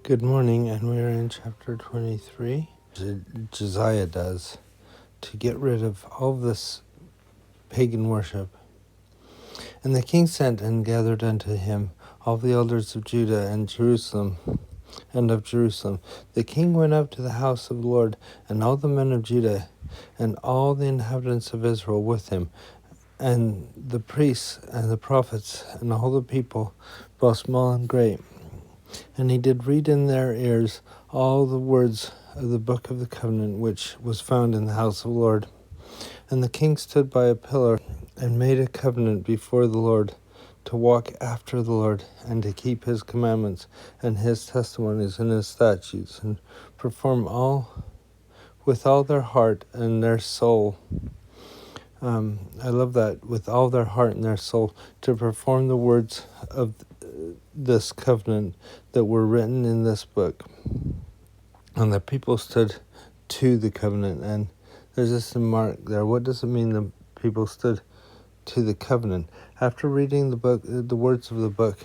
Good morning, and we're in chapter 23. Josiah does to get rid of all this pagan worship. And the king sent and gathered unto him all the elders of Judah and Jerusalem and of Jerusalem. The king went up to the house of the Lord, and all the men of Judah and all the inhabitants of Israel with him, and the priests and the prophets and all the people, both small and great. And he did read in their ears all the words of the book of the covenant which was found in the house of the Lord. And the king stood by a pillar and made a covenant before the Lord to walk after the Lord and to keep his commandments and his testimonies and his statutes and perform all with all their heart and their soul. I love that, with all their heart and their soul, to perform the words of this covenant that were written in this book. And the people stood to the covenant. And there's this remark there. What does it mean the people stood to the covenant? After reading the words of the book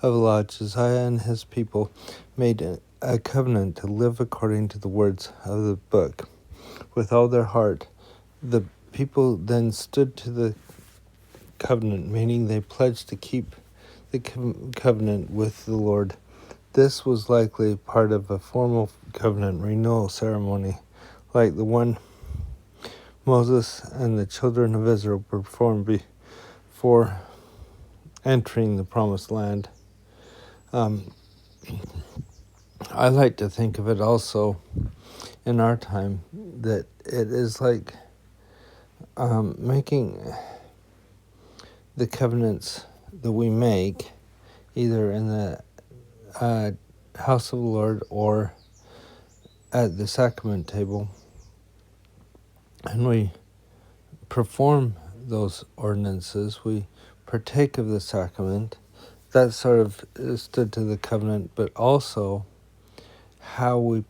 of the law, Josiah and his people made a covenant to live according to the words of the book with all their heart. The people then stood to the covenant, meaning they pledged to keep the covenant with the Lord. This was likely part of a formal covenant renewal ceremony, like the one Moses and the children of Israel performed before entering the promised land. I like to think of it also in our time that it is like making the covenants that we make either in the house of the Lord or at the sacrament table, and we perform those ordinances, we partake of the sacrament. That sort of stood to the covenant, but also how we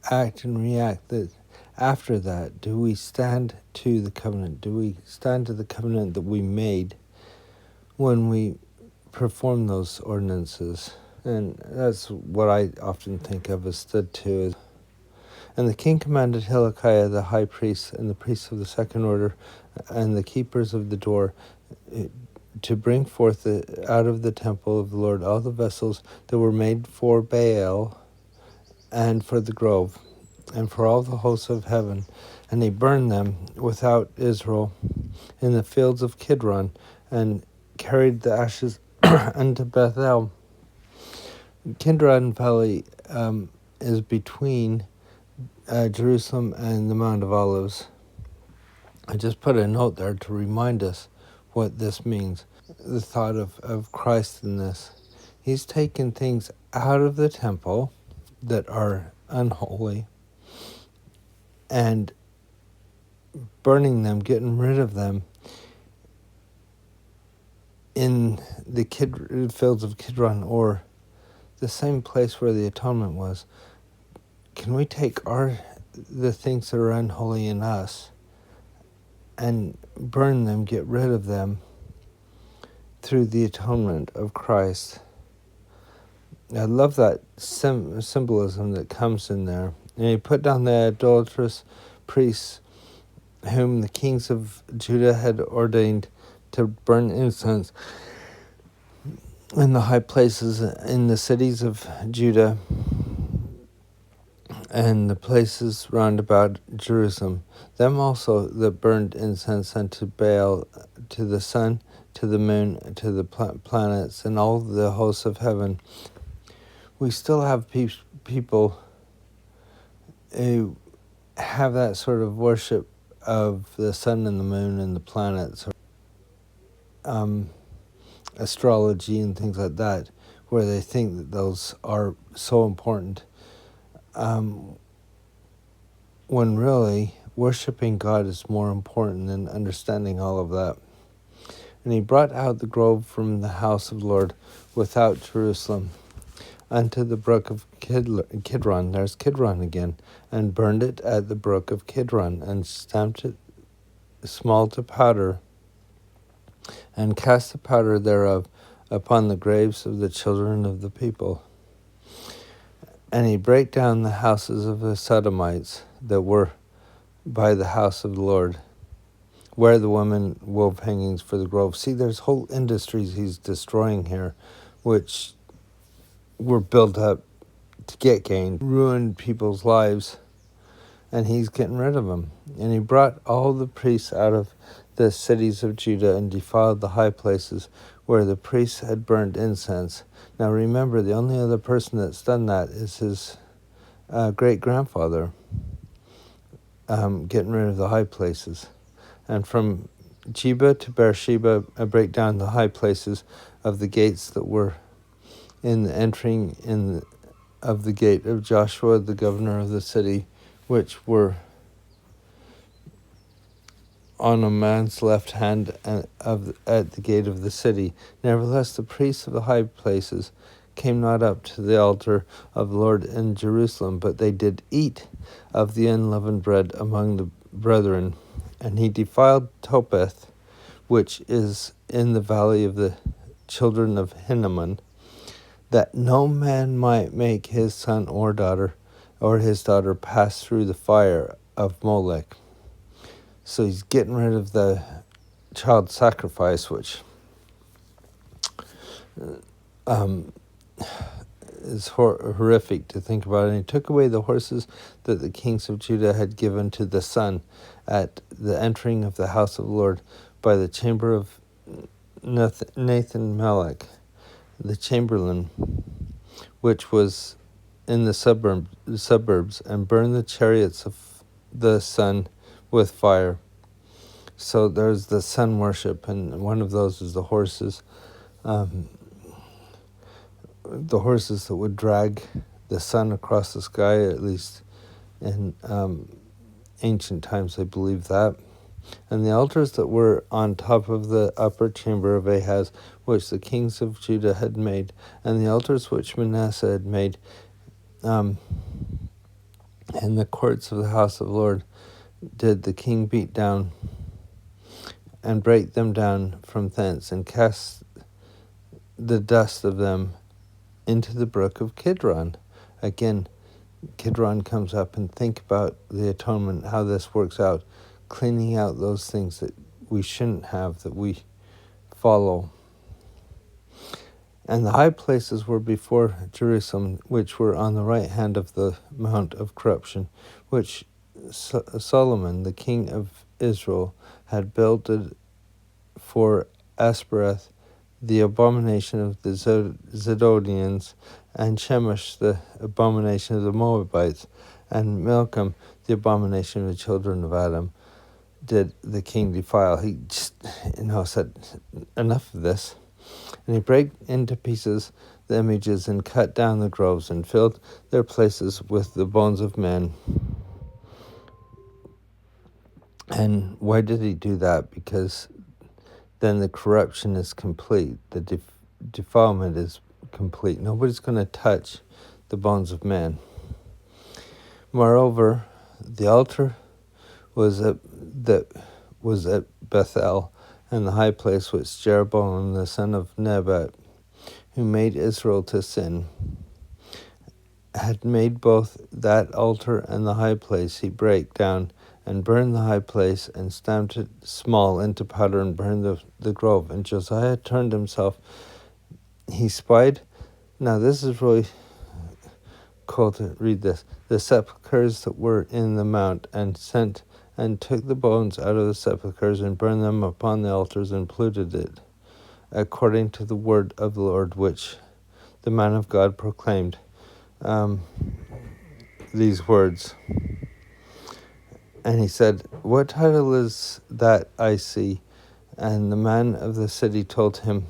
act and react. That after that, do we stand to the covenant? Do we stand to the covenant that we made when we perform those ordinances? And that's what I often think of as stood to. And the king commanded Hilkiah the high priest and the priests of the second order and the keepers of the door to bring forth out of the temple of the Lord all the vessels that were made for Baal and for the grove and for all the hosts of heaven. And he burned them without Israel in the fields of Kidron and carried the ashes unto Bethel. Kidron Valley is between Jerusalem and the Mount of Olives. I just put a note there to remind us what this means. The thought of Christ in this. He's taken things out of the temple that are unholy and burning them, getting rid of them in the fields of Kidron, or the same place where the atonement was. Can we take the things that are unholy in us and burn them, get rid of them through the atonement of Christ? I love that symbolism that comes in there. And he put down the idolatrous priests whom the kings of Judah had ordained to burn incense in the high places in the cities of Judah and the places round about Jerusalem. Them also that burned incense unto Baal, to the sun, to the moon, to the planets, and all the hosts of heaven. We still have people who have that sort of worship of the sun and the moon and the planets, astrology and things like that, where they think that those are so important, when really worshiping God is more important than understanding all of that. And he brought out the grove from the house of the Lord without Jerusalem unto the brook of Kidron, there's Kidron again, and burned it at the brook of Kidron, and stamped it small to powder, and cast the powder thereof upon the graves of the children of the people. And he brake down the houses of the Sodomites that were by the house of the Lord, where the women wove hangings for the grove. See, there's whole industries he's destroying here, which were built up to get gain, ruined people's lives, and he's getting rid of them. And he brought all the priests out of the cities of Judah and defiled the high places where the priests had burned incense. Now remember, the only other person that's done that is his great-grandfather, getting rid of the high places. And from Jeba to Beersheba, break down the high places of the gates that were in the entering of the gate of Joshua, the governor of the city, which were on a man's left hand at the gate of the city. Nevertheless, the priests of the high places came not up to the altar of the Lord in Jerusalem, but they did eat of the unleavened bread among the brethren. And he defiled Topeth, which is in the valley of the children of Hinnom, that no man might make his son or his daughter pass through the fire of Molech. So he's getting rid of the child sacrifice, which is horrific to think about. And he took away the horses that the kings of Judah had given to the sun at the entering of the house of the Lord by the chamber of Nathan Melech, the chamberlain, which was in the suburbs, and burned the chariots of the sun with fire. So there's the sun worship, and one of those is the horses. The horses that would drag the sun across the sky, at least in ancient times, I believe that. And the altars that were on top of the upper chamber of Ahaz, which the kings of Judah had made, and the altars which Manasseh had made in the courts of the house of the Lord, did the king beat down and break them down from thence, and cast the dust of them into the brook of Kidron. Again, Kidron comes up, and think about the atonement, how this works out, cleaning out those things that we shouldn't have, that we follow. And the high places were before Jerusalem, which were on the right hand of the mount of corruption, which Solomon, the king of Israel, had builded for Aspereth, the abomination of the Zidonians, and Shemesh, the abomination of the Moabites, and Milcom, the abomination of the children of Adam, did the king defile. He just, said, enough of this. And he brake into pieces the images, and cut down the groves, and filled their places with the bones of men. And why did he do that? Because then the corruption is complete. The defilement is complete. Nobody's going to touch the bones of man. Moreover, the altar was at Bethel, and the high place which Jeroboam the son of Nebat, who made Israel to sin, had made both that altar and the high place. He brake down and burned the high place, and stamped it small into powder, and burned the grove. And Josiah turned himself. He spied. Now this is really cool to read this. The sepulchres that were in the mount, and sent and took the bones out of the sepulchres, and burned them upon the altars, and polluted it, according to the word of the Lord, which the man of God proclaimed. These words. And he said, "What title is that I see?" And the man of the city told him,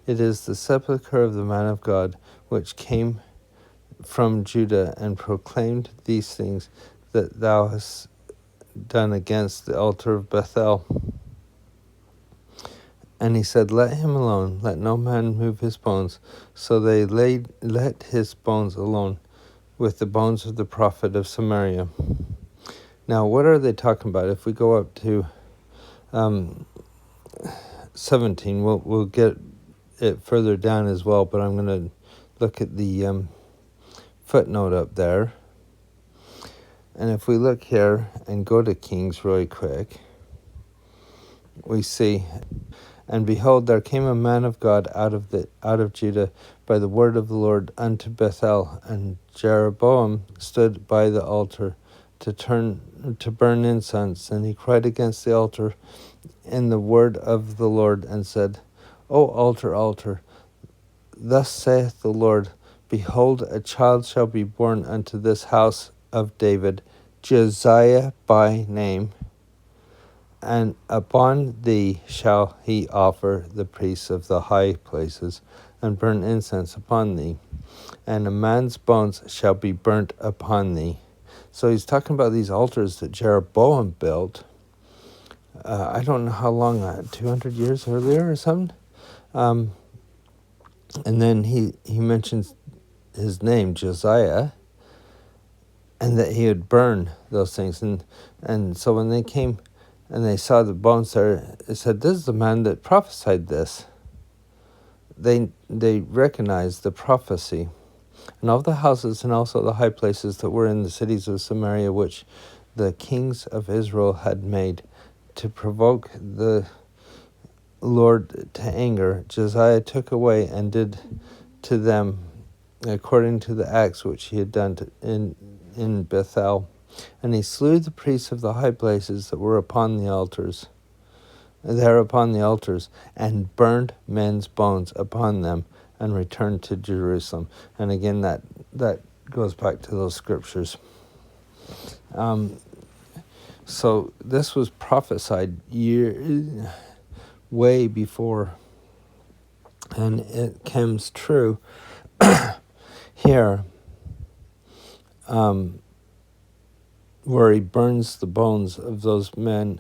"It is the sepulchre of the man of God, which came from Judah, and proclaimed these things that thou hast done against the altar of Bethel." And he said, "Let him alone, let no man move his bones." So they let his bones alone, with the bones of the prophet of Samaria. Now, what are they talking about? If we go up to 17, we'll get it further down as well, but I'm going to look at the footnote up there. And if we look here and go to Kings really quick, we see, and behold, there came a man of God out of Judah by the word of the Lord unto Bethel, and Jeroboam stood by the altar to burn incense, and he cried against the altar in the word of the Lord, and said, O altar, altar, thus saith the Lord, behold, a child shall be born unto this house of David, Josiah by name, and upon thee shall he offer the priests of the high places, and burn incense upon thee, and a man's bones shall be burnt upon thee. So he's talking about these altars that Jeroboam built. I don't know how long, 200 years earlier or something. And then he mentions his name, Josiah, and that he would burn those things. And so when they came and they saw the bones there, it said, this is the man that prophesied this. They recognized the prophecy. And all the houses and also the high places that were in the cities of Samaria, which the kings of Israel had made to provoke the Lord to anger, Josiah took away and did to them according to the acts which he had done in Bethel. And he slew the priests of the high places that were upon the altars, and burned men's bones upon them, and returned to Jerusalem. And again, that goes back to those scriptures. So this was prophesied way before, and it comes true here, where he burns the bones of those men.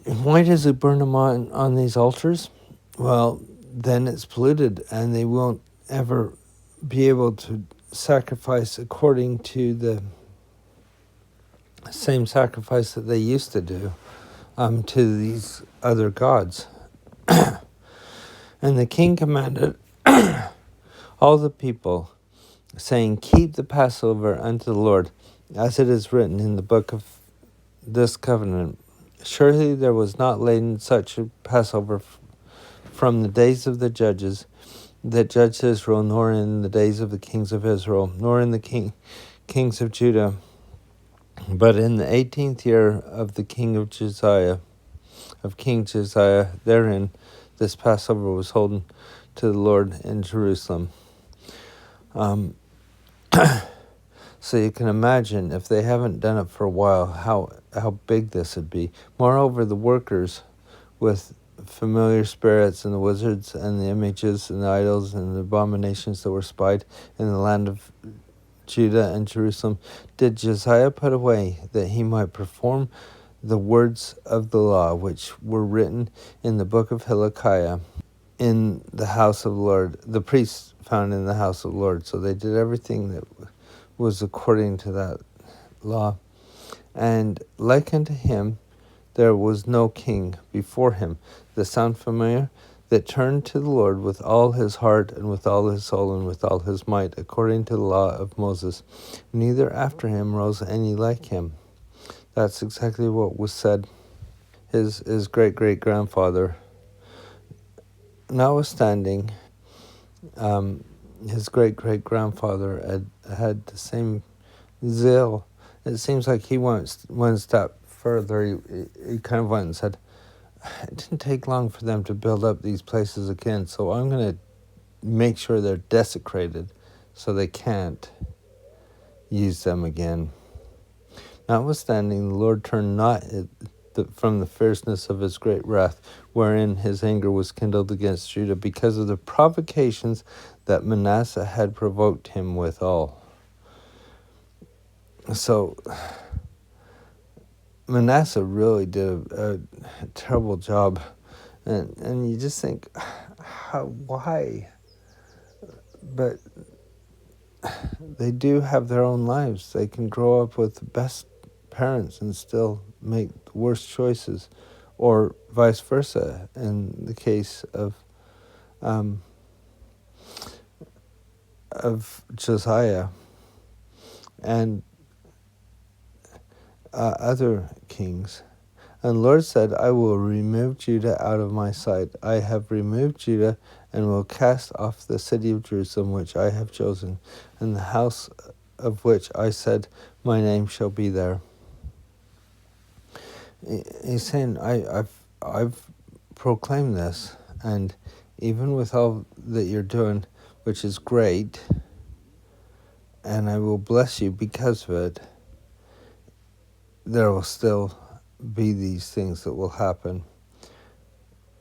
Why does he burn them on these altars? Well, then it's polluted, and they won't ever be able to sacrifice according to the same sacrifice that they used to do to these other gods. And the king commanded all the people, saying, keep the Passover unto the Lord, as it is written in the book of this covenant. Surely there was not laid such a Passover from the days of the judges that judged Israel, nor in the days of the kings of Israel, nor in the kings of Judah. But in the 18th year of the King Josiah, therein this Passover was holden to the Lord in Jerusalem. So you can imagine, if they haven't done it for a while, how big this would be. Moreover, the workers with familiar spirits and the wizards and the images and the idols and the abominations that were spied in the land of Judah and Jerusalem did Josiah put away, that he might perform the words of the law which were written in the book of Hilkiah in the house of the Lord, the priests found in the house of the Lord. So they did everything that was according to that law. And like unto him, there was no king before him. Does that sound familiar? That turned to the Lord with all his heart and with all his soul and with all his might, according to the law of Moses. Neither after him rose any like him. That's exactly what was said. His great-great-grandfather, notwithstanding, his great-great-grandfather had the same zeal. It seems like he went one step further. He kind of went and said, it didn't take long for them to build up these places again, so I'm going to make sure they're desecrated so they can't use them again. Notwithstanding, the Lord turned not from the fierceness of his great wrath, wherein his anger was kindled against Judah, because of the provocations that Manasseh had provoked him withal. So Manasseh really did a terrible job, and you just think, why? But they do have their own lives. They can grow up with the best parents and still make the worst choices, or vice versa in the case of of Josiah and other kings. And the Lord said, I will remove Judah out of my sight. I have removed Judah and will cast off the city of Jerusalem, which I have chosen, and the house of which I said, my name shall be there. He's saying, I've proclaimed this, and even with all that you're doing, which is great, and I will bless you because of it, there will still be these things that will happen.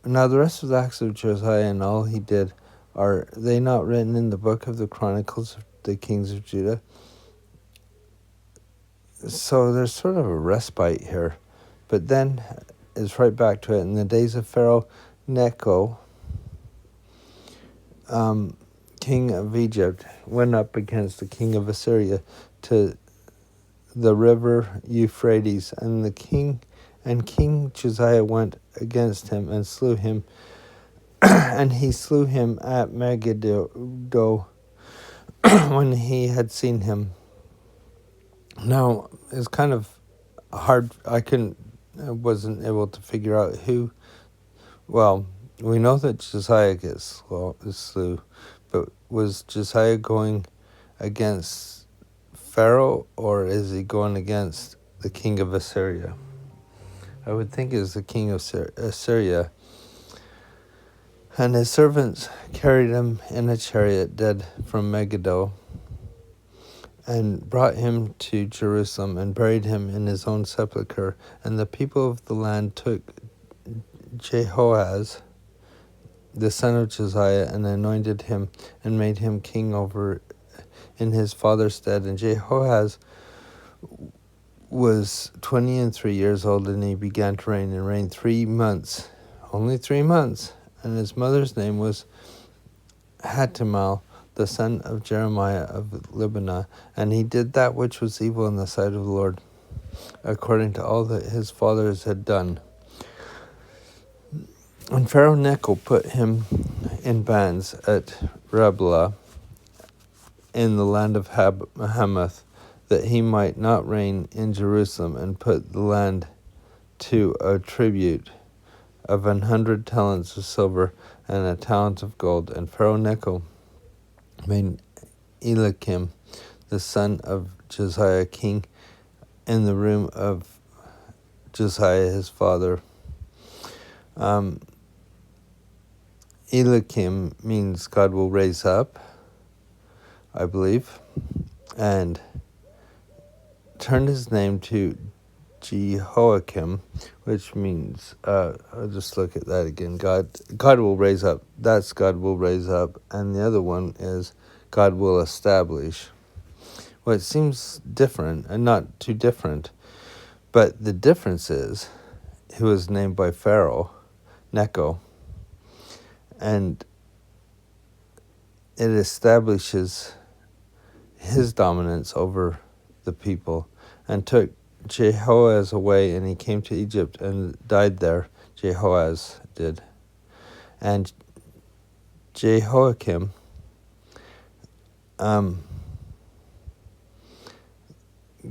Now the rest of the acts of Josiah and all he did, are they not written in the book of the Chronicles of the Kings of Judah? So there's sort of a respite here. But then it's right back to it. In the days of Pharaoh Necho, king of Egypt, went up against the king of Assyria to the river Euphrates, and King Josiah went against him and slew him, and he slew him at Megiddo when he had seen him. Now it's kind of hard. I wasn't able to figure out who. Well, we know that Josiah gets slew, but was Josiah going against Pharaoh, or is he going against the king of Assyria? I would think it was the king of Assyria. And his servants carried him in a chariot dead from Megiddo, and brought him to Jerusalem, and buried him in his own sepulchre. And the people of the land took Jehoahaz, the son of Josiah, and anointed him, and made him king over in his father's stead. And Jehoahaz was 23 years old, and he began to reign, and reigned 3 months, only 3 months. And his mother's name was Hatimal, the son of Jeremiah of Libnah. And he did that which was evil in the sight of the Lord, according to all that his fathers had done. And Pharaoh Necho put him in bands at Riblah in the land of Hamath, that he might not reign in Jerusalem, and put the land to a tribute of 100 talents of silver and a talent of gold. And Pharaoh Necho made Eliakim, the son of Josiah, king in the room of Josiah his father. Eliakim means God will raise up, I believe, and turned his name to Jehoiakim, which means, I'll just look at that again. God will raise up. That's God will raise up. And the other one is God will establish. Well, it seems different, and not too different. But the difference is, he was named by Pharaoh Necho, and it establishes his dominance over the people, and took Jehoahaz away, and he came to Egypt and died there. Jehoahaz did. And Jehoiakim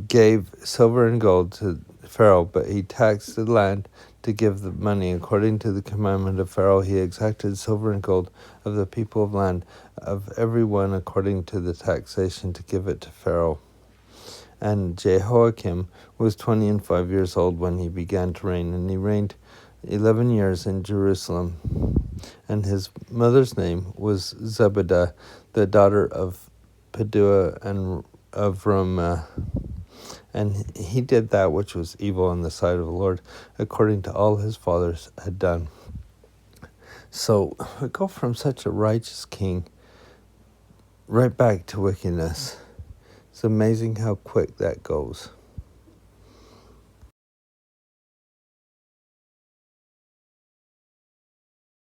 gave silver and gold to Pharaoh, but he taxed the land to give the money. According to the commandment of Pharaoh, he exacted silver and gold of the people of land, of every one according to the taxation, to give it to Pharaoh. And Jehoiakim was 25 years old when he began to reign, and he reigned 11 years in Jerusalem. And his mother's name was Zebedah, the daughter of Peduah and of Ramah. And he did that which was evil in the sight of the Lord, according to all his fathers had done. So we go from such a righteous king right back to wickedness. It's amazing how quick that goes.